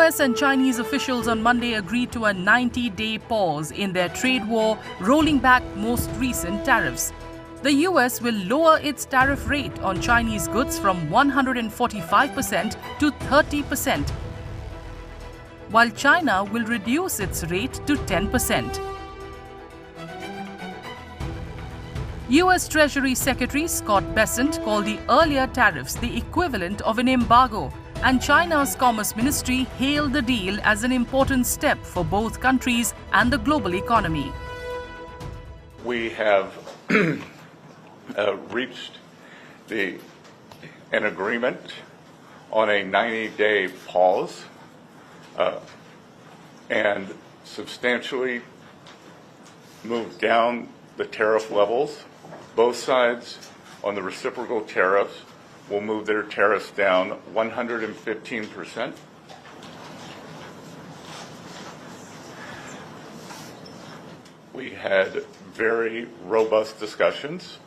US and Chinese officials on Monday agreed to a 90-day pause in their trade war, rolling back most recent tariffs. The US will lower its tariff rate on Chinese goods from 145% to 30%, while China will reduce its rate to 10%. US Treasury Secretary Scott Bessent called the earlier tariffs the equivalent of an embargo, and China's Commerce Ministry hailed the deal as an important step for both countries and the global economy. We have reached an agreement on a 90-day pause and substantially moved down the tariff levels. Both sides on the reciprocal tariffs will move their tariffs down 115%. We had very robust discussions.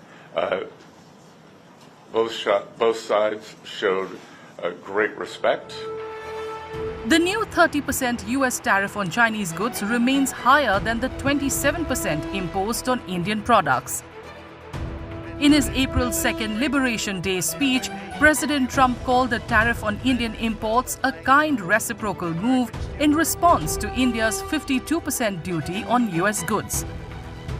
Both sides showed great respect. The new 30% US tariff on Chinese goods remains higher than the 27% imposed on Indian products. In his April 2nd Liberation Day speech, President Trump called the tariff on Indian imports a kind reciprocal move in response to India's 52% duty on US goods.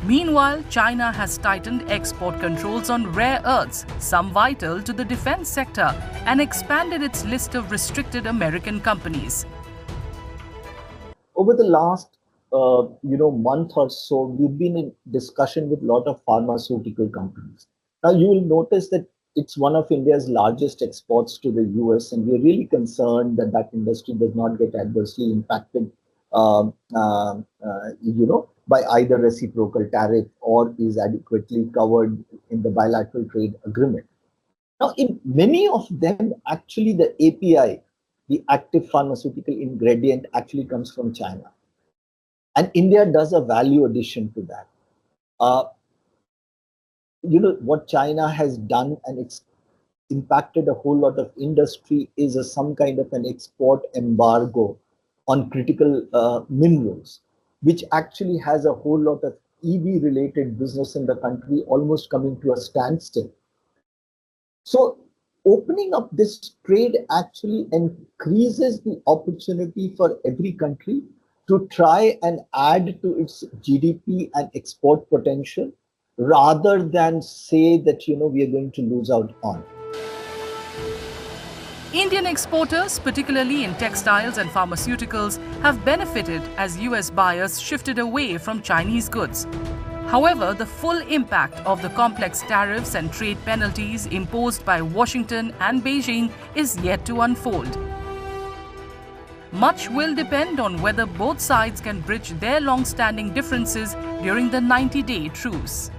Meanwhile, China has tightened export controls on rare earths, some vital to the defense sector, and expanded its list of restricted American companies. Over the last month or so, we've been in discussion with a lot of pharmaceutical companies. Now, you will notice that it's one of India's largest exports to the US, and we're really concerned that that industry does not get adversely impacted by either reciprocal tariff or is adequately covered in the bilateral trade agreement. Now, in many of them, actually the API, the active pharmaceutical ingredient, actually comes from China. And India does a value addition to that. What China has done, and it's impacted a whole lot of industry, is some kind of an export embargo on critical minerals, which actually has a whole lot of EV-related business in the country almost coming to a standstill. So opening up this trade actually increases the opportunity for every country to try and add to its GDP and export potential, rather than say that, we are going to lose out on. Indian exporters, particularly in textiles and pharmaceuticals, have benefited as US buyers shifted away from Chinese goods. However, the full impact of the complex tariffs and trade penalties imposed by Washington and Beijing is yet to unfold. Much will depend on whether both sides can bridge their long-standing differences during the 90-day truce.